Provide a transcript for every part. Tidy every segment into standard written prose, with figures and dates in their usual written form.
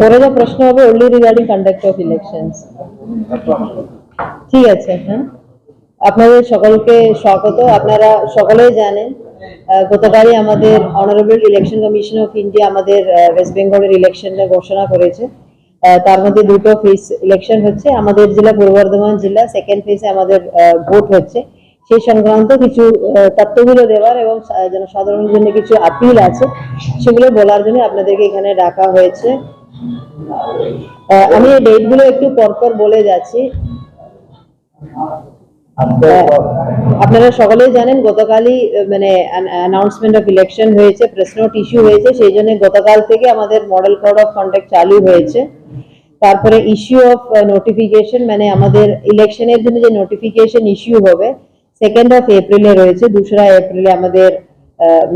পরে প্রশ্ন হবে only regarding conduct of elections। ঠিক আছে, হ্যাঁ, আপনাদের সকলকে স্বাগত। আপনারা সকলেই জানেন গতকালই আমাদের honourable election commission of India আমাদের ওয়েস্ট বেঙ্গলের ইলেকশনের ঘোষণা করেছে। তার মধ্যে দুটো ফেজ ইলেকশন হচ্ছে। আমাদের জেলা পূর্ব বর্ধমান জেলা সেকেন্ড ফেজে আমাদের ভোট হচ্ছে। সেই সংক্রান্ত কিছু তথ্যগুলো দেওয়ার এবং জনসাধারণের জন্য কিছু আপিল আছে, সেগুলো বলার জন্য আপনাদেরকে এখানে ডাকা হয়েছে। আমি এই ডেটগুলো একটু পরপর বলে যাচ্ছি। আপনারা সকলেই জানেন গতকালই মানে অ্যানাউন্সমেন্ট অফ ইলেকশন হয়েছে, প্রেস নোট ইস্যু হয়েছে, সেই জন্য গতকাল থেকে আমাদের মডেল কোড অফ কন্ডাক্ট চালু হয়েছে। তারপরে ইস্যু অফ নোটিফিকেশন, মানে আমাদের ইলেকশনের জন্য যে নোটিফিকেশন ইস্যু হবে 2nd of এপ্রিলে রয়েছে, 2রা এপ্রিলে আমাদের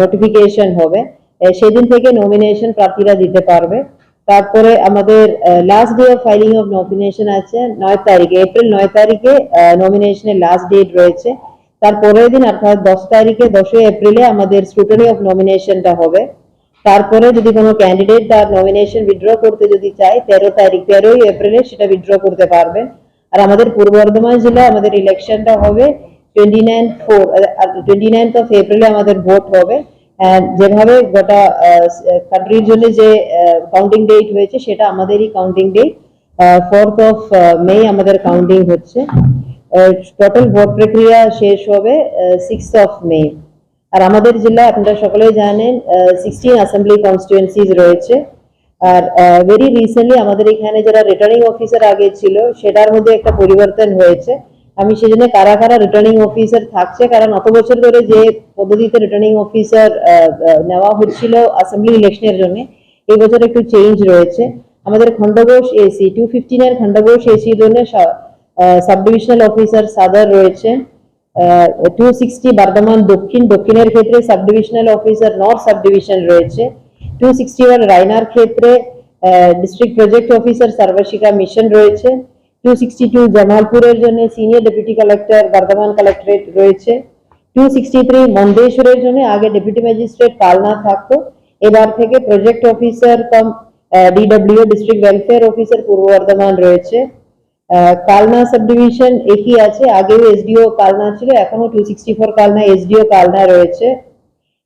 নোটিফিকেশন হবে। সেদিন থেকে নমিনেশন প্রার্থীরা দিতে পারবে। তারপরে আমাদের last day of filing of nomination আছে 9 তারিখে, এপ্রিল 9 তারিখে নমিনেশনের লাস্ট ডেট রয়েছে। তারপরের দিন অর্থাৎ 10 তারিখে 10 এপ্রিলে আমাদের স্ক্রুটিনি অফ নমিনেশনটা হবে। তারপরে যদি কোনো ক্যান্ডিডেট তার নমিনেশন উইথড্র করতে যদি চায় 13 এপ্রিলে সেটা উইথড্র করতে পারবেন। আর আমাদের পূর্ব বর্ধমান জেলা আমাদের ইলেকশনটা হবে 29th of এপ্রিলে আমাদের ভোট হবে। যেভাবে গোটা কান্ট্রির জন্য যে কাউন্টিং ডেট হয়েছে সেটা আমাদেরই কাউন্টিং ডেট 4th of মে আমাদের কাউন্টিং হচ্ছে। টোটাল ভোট প্রক্রিয়া শেষ হবে 6th of মে। আর আমাদের জেলা আপনারা সকলেই জানেন 16 অ্যাসেম্বলি কনস্টিটুয়েন্সিজ রয়েছে। আর ভেরি রিসেন্টলি আমাদের এখানে যারা রিটার্নিং অফিসার আগে ছিল সেটার মধ্যে একটা পরিবর্তন হয়েছে। আমি সেজন্য কারা কারা রিটার্নিং অফিসার থাকছে, কারণ অত বছর ধরে যে পদ্ধতিতে রিটার্নিং অফিসার নেওয়া হচ্ছিল অ্যাসেম্বলি ইলেকশনের জন্য, এই বছর একটু চেঞ্জ রয়েছে। আমাদের খণ্ডঘোষ এসি 215 এর খণ্ডঘোষ এসির জন্য সাব ডিভিশনাল অফিসার সাদার রয়েছে। 260 বর্ধমান দক্ষিণের ক্ষেত্রে sub divisional officer north sub division রয়েছে। 261 রায়নার ক্ষেত্রে ডিস্ট্রিক্ট প্রজেক্ট অফিসার সর্বশিক্ষা মিশন রয়েছে। 262 জামালপুরের জন্য senior deputy collector Bardhaman collectorate রয়েছে। 263 মন্দেশ্বরের জন্য আগে ডেপুটি ম্যাজিস্ট্রেট কালনা থাকতো, এবার থেকে প্রজেক্ট অফিসার কাম ডিডব্লিউ ডিস্ট্রিক্ট ওয়েলফেয়ার অফিসার পূর্ব বর্ধমান রয়েছে। কালনা সাব ডিভিশন একই আছে, আগেও এসডিও কালনা ছিল, এখনো 264 কালনা এসডিও কালনা রয়েছে।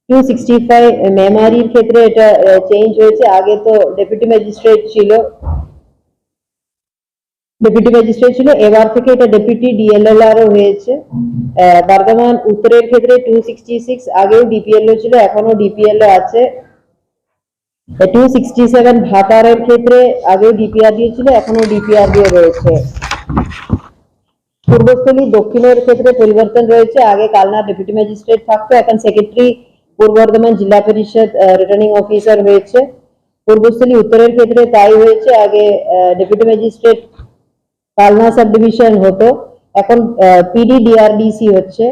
265 মেমারির ক্ষেত্রে এটা চেঞ্জ হয়েছে, আগে তো ডেপুটি ম্যাজিস্ট্রেট ছিল, এবার থেকে এটা ডেপুটি ডিএলএলআরও হয়েছে। বর্ধমান উত্তরের ক্ষেত্রে 266 আগেও ডিপিএলও ছিল, এখনো ডিপিএলও আছে। 267 ভাতারের ক্ষেত্রে আগেও ডিপিআরডিও ছিল, এখনো ডিপিআরডিও রয়েছে। পূর্বস্থলী দক্ষিণের ক্ষেত্রে পরিবর্তন রয়েছে, আগে কালনা ডেপুটি ম্যাজিস্ট্রেট থাকতো, এখন সেক্রেটারি পূর্ব বর্ধমান জেলা পরিষদ রিটার্নিং অফিসার হয়েছে। পূর্বস্থলী উত্তরের ক্ষেত্রে তাই হয়েছে, আগে deputy magistrate Kalna sub division হতো, এখন পিডি ডিআরডিসি হচ্ছে।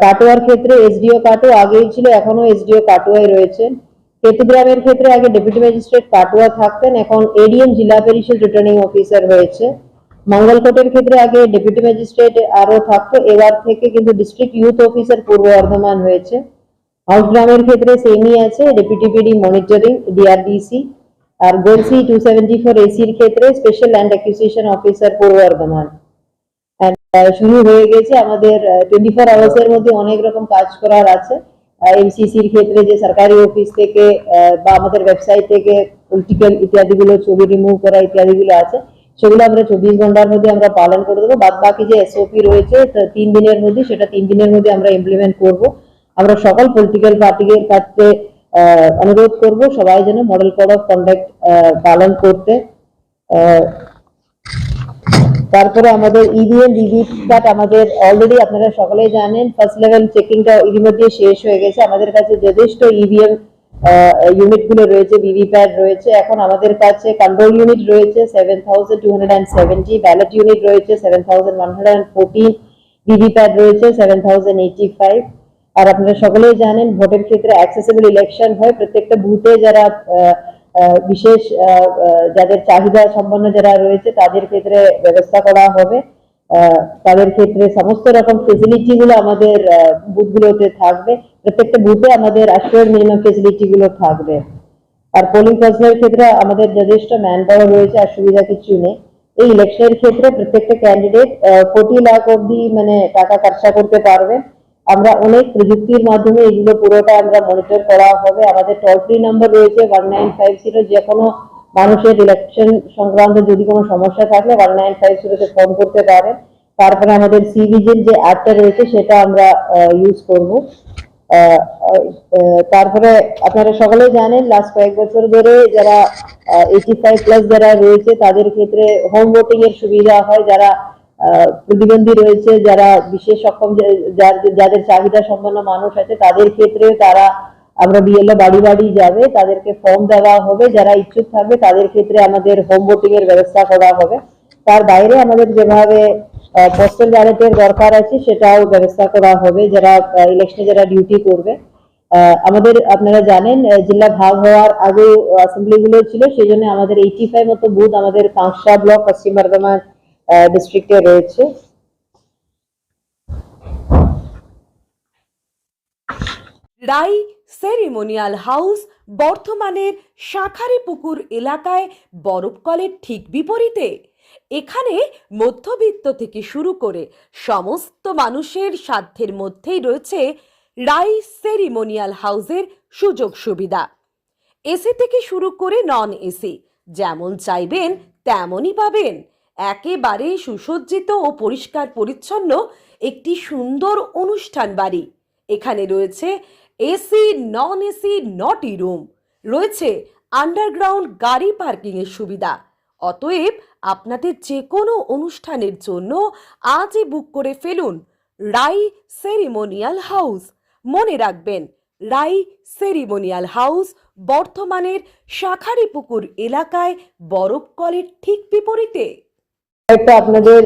কাটোয়ার ক্ষেত্রে এসডিও কাটোয়া আগেই ছিল, এখনো এসডিও কাটোয়াই রয়েছে। কেতুগ্রামের ক্ষেত্রে আগে ডেপুটি ম্যাজিস্ট্রেট কাটোয়া থাকতেন, এখন এডিএম জেলা পরিষদ রিটার্নিং অফিসার হয়েছে। মঙ্গলকোটের ক্ষেত্রে আগে ডেপুটি ম্যাজিস্ট্রেট আরো থাকতো, এবার থেকে কিন্তু ডিস্ট্রিক্ট ইউথ অফিসার পূর্ব বর্ধমান হয়েছে। হাউসগ্রামের ক্ষেত্রে সেমই আছে, ডেপুটি পিডি মনিটরিং ডিআরডিসি। আর গোলসি 274 এসির ক্ষেত্রে স্পেশাল ল্যান্ড অ্যাকুইজিশন অফিসার পূর্ব বর্ধমান। শুরু হয়ে গেছে আমাদের 24 আওয়ার্সের মধ্যে অনেক রকম কাজ করার আছে। এমসিসির ক্ষেত্রে যে সরকারি অফিস থেকে বা আমাদের ওয়েবসাইট থেকে পলিটিক্যাল ইত্যাদিগুলো ছবি রিমুভ করা ইত্যাদিগুলো আছে, সেগুলো আমরা 24 ঘন্টার মধ্যে আমরা পালন করে দেবো। বাদ বাকি যে এসওপি রয়েছে 3 দিনের মধ্যে, সেটা 3 দিনের মধ্যে আমরা ইমপ্লিমেন্ট করব। আমরা সকল পলিটিক্যাল পার্টির কাছে অনুরোধ করব সবাই যেন মডেল কোড অফ কন্ডাক্ট পালন করতে। তারপরে আমাদের ইভিএম ভিভিপ্যাট আমাদের অলরেডি আপনারা সকলেই জানেন ফার্স্ট লেভেল চেকিংটা ইতিমধ্যে শেষ হয়ে গেছে। আমাদের কাছে যথেষ্ট ইভিএম ইউনিট গুলো রয়েছে, ভিভিপ্যাট রয়েছে। এখন আমাদের কাছে কন্ট্রোল ইউনিট রয়েছে 7270, ব্যালট ইউনিট রয়েছে 7114, ভিভিপ্যাট রয়েছে 7085। আর আপনারা সকলেই জানেন ভোটের ক্ষেত্রে অ্যাক্সেসিবল ইলেকশন হয়, প্রত্যেকটা বুথে যারা বিশেষ যাদের চাহিদা সম্পন্ন যারা রয়েছে তাদের ক্ষেত্রে ব্যবস্থা করা হবে। তাদের ক্ষেত্রে সমস্ত রকম ফেসিলিটি গুলো আমাদের বুথগুলোতে থাকবে, প্রত্যেকটা বুথে আমাদের অ্যাসিওর্ড মিনিমাম ফেসিলিটি গুলো থাকবে। আর পোলিং পার্সনের ক্ষেত্রে আমাদের যথেষ্ট ম্যান পাওয়ার রয়েছে, আর সুবিধা কিছু নেই। এই ইলেকশনের ক্ষেত্রে প্রত্যেকটা ক্যান্ডিডেট 40 লাখ অব্দি মানে টাকা খরচা করতে পারবে। আমরা অনেক প্রযুক্তির মাধ্যমে এগুলো পুরোটা আমরা মনিটর করা হবে। আমাদের টোল ফ্রি নাম্বার রয়েছে 1950, যে কোনো মানুষের ইলেকশন সংক্রান্ত যদি কোনো সমস্যা থাকলে 1950-তে ফোন করতে পারে। তারপরে আমাদের সি ভিজিল যে অ্যাপটা রয়েছে সেটা আমরা ইউজ করব। তারপরে আপনারা সকলে জানেন লাস্ট কয়েক বছর ধরে যারা 85+ যারা রয়েছে তাদের ক্ষেত্রে হোম ভোটিং এর সুবিধা হয়। যারা প্রতিবন্ধী রয়েছে, যারা বিশেষ সক্ষম, যাদের চাহিদা সম্পন্ন মানুষ আছে, তাদের ক্ষেত্রে তারা আমরা বিএলও বাড়ি বাড়ি যাবে, তাদেরকে ফর্ম দেওয়া হবে। যারা ইচ্ছুক থাকবে তাদের ক্ষেত্রে আমাদের হোম ভোটিং এর ব্যবস্থা করা হবে। তার বাইরে আমাদের যেভাবে পোস্টাল ব্যালটের দরকার আছে সেটাও ব্যবস্থা করা হবে যারা ইলেকশনে যারা ডিউটি করবে। আমাদের আপনারা জানেন জেলা ভাগ হওয়ার আগে অ্যাসেম্বলি গুলো ছিল, সেই জন্য আমাদের 85 মতো বুথ আমাদের কাঁকসা ব্লক পশ্চিম বর্ধমান ডিস্ট্রিক্টে রয়েছে। রাই সেরিমোনিয়াল হাউস বর্ধমানের শাঁখারীপুকুর এলাকায় বরফকলের ঠিক বিপরীতে। এখানে মধ্যবিত্ত থেকে শুরু করে সমস্ত মানুষের সাধ্যের মধ্যেই রয়েছে রাই সেরিমোনিয়াল হাউসের সুযোগ সুবিধা। এসি থেকে শুরু করে নন এসি যেমন চাইবেন তেমনই পাবেন। একেবারে সুসজ্জিত ও পরিষ্কার পরিচ্ছন্ন একটি সুন্দর অনুষ্ঠান বাড়ি। এখানে রয়েছে এসি, নন এসি, নটি রুম, রয়েছে আন্ডারগ্রাউন্ড গাড়ি পার্কিং এর সুবিধা। অতএব আপনাদের যে কোনো অনুষ্ঠানের জন্য আজই বুক করে ফেলুন রাই সেরিমোনিয়াল হাউস। মনে রাখবেন, রাই সেরিমোনিয়াল হাউস বর্ধমানের শাঁখারীপুকুর এলাকায় বরফকলের ঠিক বিপরীতে। একটা আপনাদের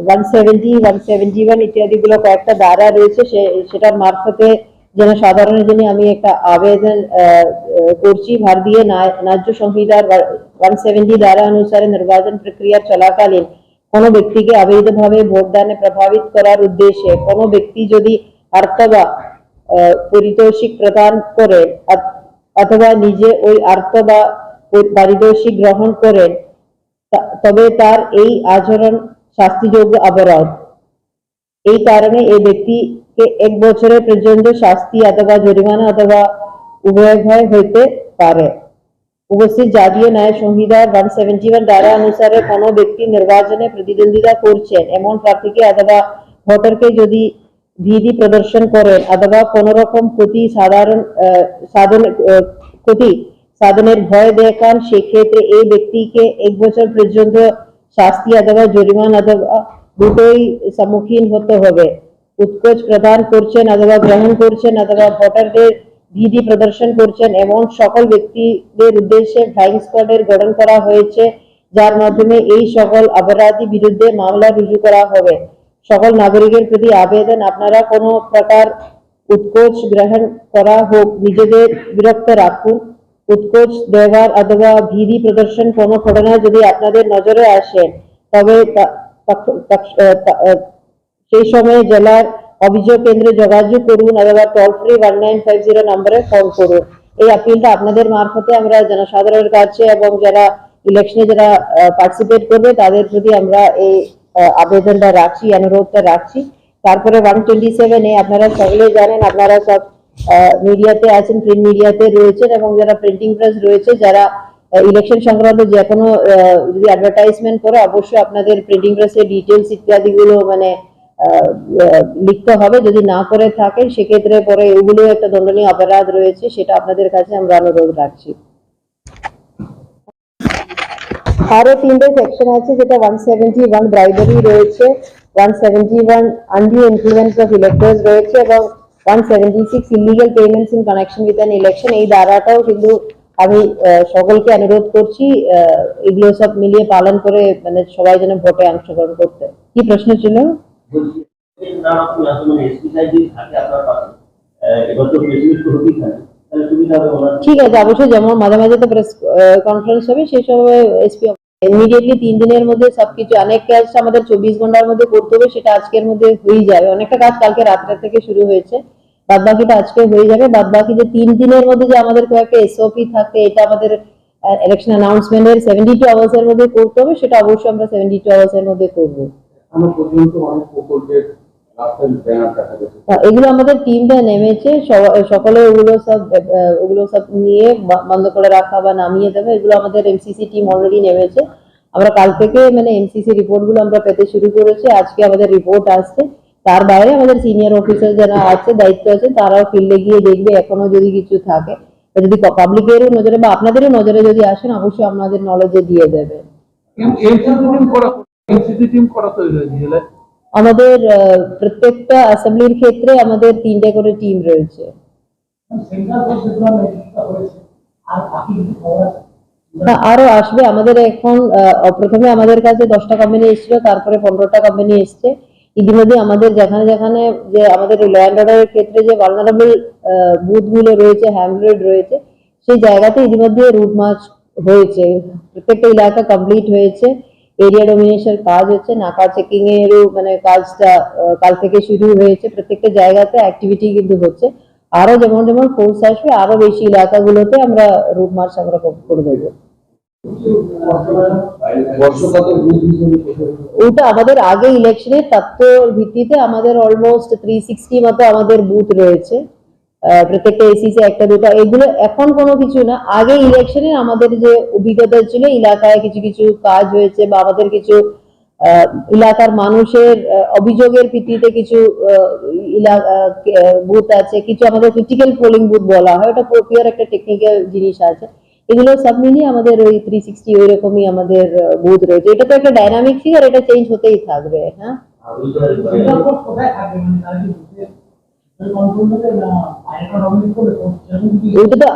170, 171 ইত্যাদি গুলো কয়েকটা ধারা রয়েছে, সেটার মারফতে যেন সাধারণের জন্য আমি একটা আবেদন করছি। ভারতীয় ন্যায্য সংহিতার 170 ধারা অনুসারে নির্বাচন প্রক্রিয়া চলাকালীন কোনো ব্যক্তিকে অবৈধভাবে ভোটদানে প্রভাবিত করার উদ্দেশ্যে কোনো ব্যক্তি যদি অর্থ বা পারিতোষিক প্রদান করে অথবা নিজে ওই অর্থ বা পারিতোষিক গ্রহণ করেন, তবে তার এই আচরণ শাস্তিযোগ্য অপরাধ। এই কারণে এই ব্যক্তিকে 1 বছরের পর্যন্ত শাস্তি অথবা জরিমানা অথবা উভয় হইতে পারে। উপস্থিত জাতীয় ন্যায় সংহিতার 171 ধারা অনুসারে কোনো ব্যক্তি নির্বাচনে প্রতিদ্বন্দ্বিতা করছেন এমন প্রার্থীকে অথবা ভোটারকে যদি ভীতি প্রদর্শন করেন অথবা কোনো রকম সাধনের ভয় দেখান, সেক্ষেত্রে এই ব্যক্তিকে 1 বছর পর্যন্ত শাস্তি অথবা জরিমানা অথবা দুটোই সম্মুখীন হতে হবে। উৎকোচ প্রদান করছেন অথবা গ্রহণ করছেন অথবা ভোটারদের ভীতি প্রদর্শন করছেন এমন সকল ব্যক্তিদের উদ্দেশ্যে ফ্লাইং স্কোয়াডের গঠন করা হয়েছে, যার মাধ্যমে এই সকল অপরাধী বিরুদ্ধে মামলা রুজু করা হবে। সকল নাগরিকের প্রতি আবেদন, আপনারা কোনো প্রকার উৎকোচ গ্রহণ করা হোক নিজেদের বিরক্ত রাখুন। উৎকোচ দেওয়ার অথবা ভীতি প্রদর্শন কোনো ঘটনা যদি আপনাদের নজরে আসে তবে সেই সময়ে জেলার অভিযোগ কেন্দ্রে যোগাযোগ করুন অথবা টোল ফ্রি 1950 নম্বরে ফোন করুন। এই আপিলটা আপনাদের মারফতে আমরা জনসাধারণের কাছে এবং যারা ইলেকশনে যারা পার্টিসিপেট করবে তাদের প্রতি আমরা এই আবেদনটা রাখছি, অনুরোধটা রাখছি। তারপরে 127 আপনারা সকলে জানেন, আপনারা সব মিডিয়াতে আছেন, প্রিন্ট মিডিয়াতে রয়েছেন এবং যারা প্রিন্টিং প্রেস রয়েছে, যারা ইলেকশন সংক্রান্ত যে কোনো যদি অ্যাডভার্টাইজমেন্ট করে অবশ্যই আপনাদের প্রিন্টিং প্রেসের ডিটেলস ইত্যাদি গুলো মানে লিখতে হবে। যদি না করে থাকেন সেক্ষেত্রে পরে এগুলো একটা দণ্ডনীয় অপরাধ রয়েছে, সেটা আপনাদের কাছে আমরা অনুরোধ রাখছি। আরো 3টে সেকশন আছে, যেটা 171 ব্রাইবারি রয়েছে, 171 আনডিউ ইনফ্লুয়েন্স অফ ইলেক্টর্স রয়েছে এবং 176 illegal payments in connection with an election. এই ধারাটাও কিন্তু আমি সকলকে অনুরোধ করছি এগুলো সব মিলিয়ে পালন করে মানে সবাই যেন ভোটে অংশগ্রহণ করতে। কি প্রশ্ন ছিল? ঠিক আছে, অবশ্যই, যেমন মাঝে মাঝে তো প্রেস কনফারেন্স হবে, সেই সময় এসপি ইমিডিয়েটলি 3 দিনের মধ্যে সবকিছু, অনেক কাজ আমাদের 24 ঘন্টার মধ্যে করতে হবে, সেটা আজকের মধ্যে হয়ে যাবে। অনেকটা কাজ কালকে রাত্রে থেকে শুরু হয়েছে, বাদ বাকিটা আজকে হয়ে যাবে। বাদ বাকি যে 3 দিনের মধ্যে যে আমাদের কয়েকটা এসওপি থাকে, এটা আমাদের ইলেকশন অ্যানাউন্সমেন্টের 72 আওয়ার্স এর মধ্যে করতে হবে, সেটা অবশ্যই আমরা 72 আওয়ার্স এর মধ্যে করবো। এখনো পর্যন্ত অনেক প্রকল্পের রাস্তায় ব্যানার দেখা গেছে। এগুলো আমাদের টিমটা নেমেছে, সকলে ওগুলো সব নিয়ে বন্ধ করে রাখা বা নামিয়ে দেবে, এগুলো আমাদের এমসিসি টিম অলরেডি নেমেছে। আমরা কাল থেকে মানে এমসিসি রিপোর্ট গুলো আমরা পেতে শুরু করেছি, আজকে আমাদের রিপোর্ট আসছে। তার বাইরে আমাদের সিনিয়র অফিসার যারা আছে, দায়িত্ব আছে, তারাও ফিল্ডে গিয়ে দেখবে এখনো যদি কিছু থাকে, যদি পাবলিকেরও নজরে বা আপনাদেরও নজরে যদি আসেন, অবশ্যই আপনাদের নলেজে দিয়ে দেবে। এমসিসি টিম করা তৈরি হয়েছে জেলায়। আমাদের প্রত্যেকটা অ্যাসেম্বলির ক্ষেত্রে আমাদের 3টে করে টিম রয়েছে। আরো আসবে আমাদের এখন। প্রথমে আমাদের কাছে 10টা কোম্পানি এসেছিল, তারপরে 15টা কোম্পানি এসছে। ইতিমধ্যে আমাদের যেখানে যেখানে যে আমাদের ল অ্যান্ড অর্ডারের ক্ষেত্রে যে ভালনারেবল বুথ গুলো রয়েছে, হ্যামলেট রয়েছে, সেই জায়গাতে ইতিমধ্যে রুট মার্চ হয়েছে, প্রত্যেকটা এলাকা কমপ্লিট হয়েছে, এরিয়া ডোমিনেশন কাজ হচ্ছে, নাকা চেকিং এরও মানে কাজটা কাল থেকে শুরু হয়েছে। প্রত্যেকটা জায়গাতে অ্যাক্টিভিটি কিন্তু হচ্ছে। আরো যেমন যেমন ফোর্স আসবে, আরো বেশি এলাকাগুলোতে আমরা রুট মার্চ আমরা করে দেবো। ওটা আমাদের আগে ইলেকশনের তথ্য ভিত্তিতে আমাদের অলমোস্ট 360 মতো আমাদের বুথ রয়েছে, প্রত্যেকটা এসিসি একটা দুটো, এগুলো এখন কোনো কিছু না। আগে ইলেকশনে আমাদের যে অভিজ্ঞতা ছিল, এলাকায় কিছু কিছু কাজ হয়েছে বা আমাদের কিছু এলাকার মানুষের অভিযোগের ভিত্তিতে কিছু বুথ আছে, কিছু আমাদের ক্রিটিক্যাল পোলিং বুথ বলা হয়, ওটা পিওর একটা টেকনিক্যাল জিনিস আছে। এগুলো সব মিলিয়ে আমাদের ওই 360 ওই রকমই আমাদের বুথ রয়েছে। এটা তো একটা ডাইনামিক ফিগার, এটা চেঞ্জ হতেই থাকবে। হ্যাঁ, ওইটা তো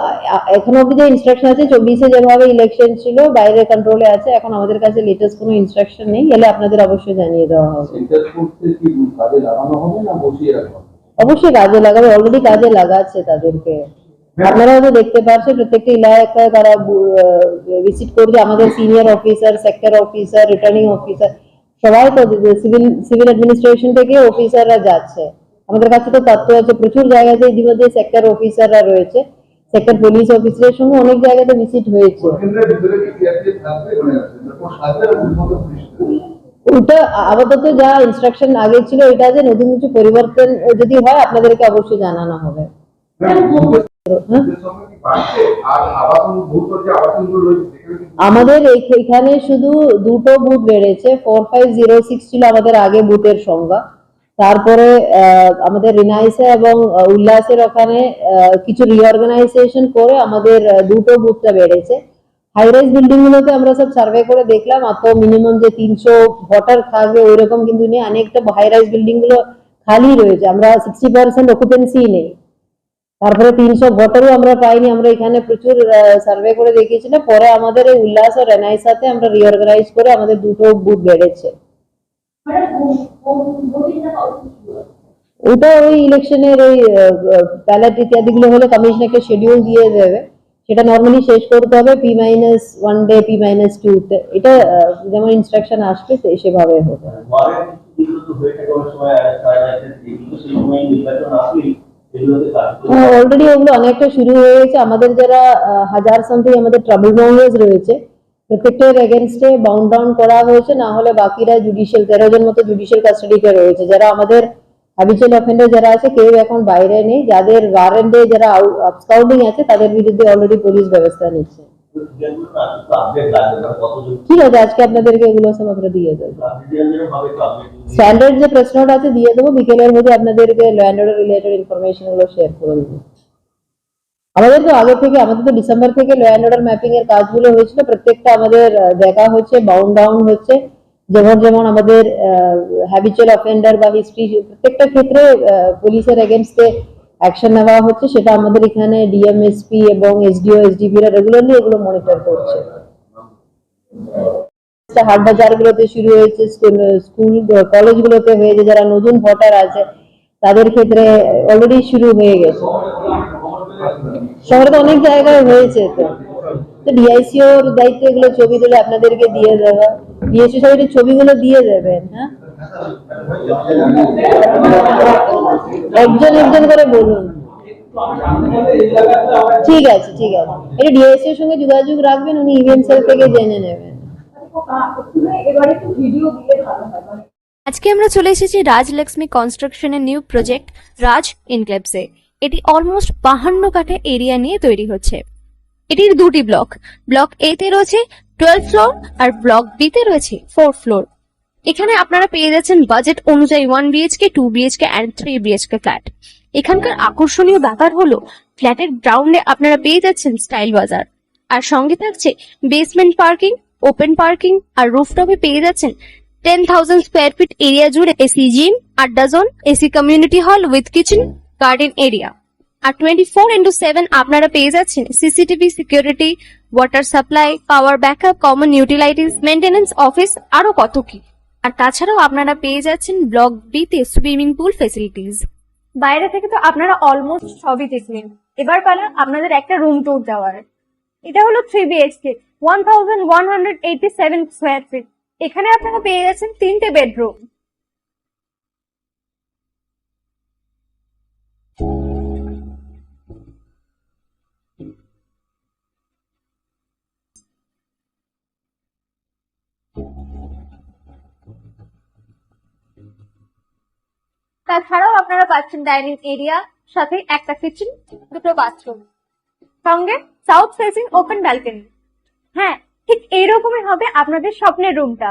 এখন অব্দি যে ইনস্ট্রাকশন আছে, 24-এ যেভাবে ইলেকশন ছিল বাইরে কন্ট্রোলে আছে, এখন আমাদের কাছে লেটেস্ট কোনো ইনস্ট্রাকশন নেই, এলে আপনাদের অবশ্যই জানিয়ে দেওয়া হবে। অবশ্যই কাজে লাগাবে, অলরেডি কাজে লাগাচ্ছে তাদেরকে। আপনারা তো দেখতে পাচ্ছেন প্রত্যেকটা এলাকায় তারা ভিজিট করছে, আমাদের senior officer, sector officer, returning officer, সবাই তো সিভিল অ্যাডমিনিস্ট্রেশন থেকে অফিসাররা যাচ্ছে। আমাদের কাছে তো তথ্য আছে, প্রচুর জায়গাতে ইতিমধ্যে সেক্টর অফিসাররা রয়েছে, সেক্টর পুলিশ অফিসারের সঙ্গে অনেক জায়গাতে ভিজিট হয়েছে। ওটা আপাতত যা ইনস্ট্রাকশন আগে ছিল, এটা যে নতুন কিছু পরিবর্তন যদি হয় আপনাদেরকে অবশ্যই জানানো হবে। আমাদের এখানে শুধু দুটো বুথ বেড়েছে, 4506 ছিল আমাদের আগে বুথের সংখ্যা। তারপরে আমাদের রিনাইসে এবং উল্লাসের ওখানে কিছু রিঅর্গানাইজেশন করে আমাদের দুটো বুথটা বেড়েছে। হাই রাইজ বিল্ডিং গুলোতে আমরা সব সার্ভে করে দেখলাম, এত মিনিমাম যে 300 ভোটার থাকবে ওইরকম কিন্তু নেই। অনেকটা হাই রাইজ বিল্ডিং গুলো খালি রয়েছে, আমরা 60% অকুপেন্সি নেই। তারপরে 300 ভোটারও আমরা পাইনি। আমরা এখানে প্রচুর সার্ভে করে দেখিয়েছিলাম, পরে আমাদের এই উল্লাস ও রেনাইসাতে আমরা রিঅর্গানাইজ করে আমাদের দুটো বুথ বেড়েছে। ওটা ওই ইলেকশনের ওই ব্যালট ইত্যাদি গুলো হলে কমিশনারকে শিডিউল দিয়ে দেবে, সেটা নর্মালি শেষ করতে হবে P-1 ডে, P-2 তে। এটা যেমন ইনস্ট্রাকশন আসবে সেভাবে হবে। অলরেডি ওগুলো অনেকটা শুরু হয়ে গেছে। আমাদের যারা 1000 সামথিং আমাদের ট্রাবল মঙ্গার্স রয়েছে, প্রত্যেকটার এগেনস্টে বাউন্ড ডাউন করা হয়েছে, না হলে বাকিরা জুডিশিয়াল 13 জন মতো জুডিশিয়াল কাস্টাডিতে রয়েছে। যারা আমাদের হ্যাবিচুয়াল অফেন্ডার যারা আছে, কেউ এখন বাইরে নেই। যাদের ওয়ারেন্টে যারা আউটস্কাউটিং আছে, তাদের বিরুদ্ধে অলরেডি পুলিশ ব্যবস্থা নিচ্ছে। ঠিক আছে, আজকে আপনাদেরকে এগুলো সব আমরা দিয়ে দেবো। স্ট্যান্ডার্ড যে প্রেস নোট আছে দিয়ে দেবো, বিকেলের মধ্যে আপনাদেরকে law and order related information গুলো শেয়ার করে দেবো। আমাদের তো আগে থেকে, আমাদের তো ডিসেম্বর থেকে ল অ্যান্ড অর্ডার ম্যাপিং এর কাজগুলো হয়েছিল, প্রত্যেকটা আমাদের দেখা হচ্ছে, বাউন্ড ডাউন হচ্ছে। যেমন যেমন আমাদের হ্যাবিচুয়াল অফেন্ডার বা হিস্ট্রি, প্রত্যেকটা ক্ষেত্রে পুলিশের এগেনস্টে অ্যাকশন নেওয়া হচ্ছে, সেটা আমাদের এখানে ডিএমএসপি এবং এসডিও এসডিপিরা রেগুলারলি এগুলো মনিটর করছে। হাট বাজার গুলোতে শুরু হয়েছে, স্কুল কলেজ গুলোতে হয়েছে, যারা নতুন ভোটার আছে তাদের ক্ষেত্রে অলরেডি শুরু হয়ে গেছে। শহরে তো অনেক জায়গায় হয়েছে। তো ডিআইসিওর দায়িত্ব এগুলো ছবি তুলে আপনাদেরকে দিয়ে দেওয়া, ডিএসসি সবাই ছবিগুলো দিয়ে দেবেন। হ্যাঁ, একজন একজন করে বলুন। ঠিক আছে, ঠিক আছে, এটা ডিএসসি এর সঙ্গে যোগাযোগ রাখবেন, উনি ইভেন্ট সেল থেকে জেনে নেবেন। আজকে আমরা চলে এসেছি রাজলক্ষ্মী কনস্ট্রাকশনের নিউ প্রজেক্ট রাজ ইনক্লেভসে। এটি অলমোস্ট 52 কাঠা এরিয়া নিয়ে তৈরি হচ্ছে। এটির দুটি ব্লক, ব্লক এ তে রয়েছে 12 ফ্লোর আর ব্লক বি তে রয়েছে 4 ফ্লোর। এখানে আপনারা পেয়ে যাচ্ছেন বাজেট অনুযায়ী 1 BHK, 2 BHK and 3 BHK flat. এখানকার আকর্ষণীয় ব্যাপার হলো ফ্ল্যাটের গ্রাউন্ডে আপনারা পেয়ে যাচ্ছেন স্টাইল বাজার, আর সঙ্গে থাকছে বেসমেন্ট পার্কিং, ওপেন পার্কিং, আর রুফটপে পেয়ে যাচ্ছেন 10,000 স্কোয়ার ফিট এরিয়া জুড়ে এসি জিম, আড্ডা zone, AC community hall with kitchen, garden area. আর 24/7 আপনারা পেয়ে যাচ্ছেন CCTV security, water supply, power backup, common utilities, maintenance office, আরো কত কি। আর তাছাড়াও আপনারা পেয়ে যাচ্ছেন ব্লক বি তে সুইমিং পুল ফেসিলিটিস। বাইরে থেকে তো আপনারা অলমোস্ট সবই দেখলেন, এবার পালা আপনাদের একটা রুম ট্যুর দেওয়ার। এটা হলো 3 বিএইচকে, 1187 স্কোয়ার ফিট। এখানে আপনারা পেয়ে যাচ্ছেন 3টে বেডরুম। তাছাড়াও আপনারা পাচ্ছেন ডাইনিং এরিয়া, সাথে একটা কিচেন, দুটো বাথরুম, সঙ্গে সাউথ ফেসিং ওপেন ব্যালকনি। হ্যাঁ, ঠিক এইরকমই হবে আপনাদের স্বপ্নের রুমটা।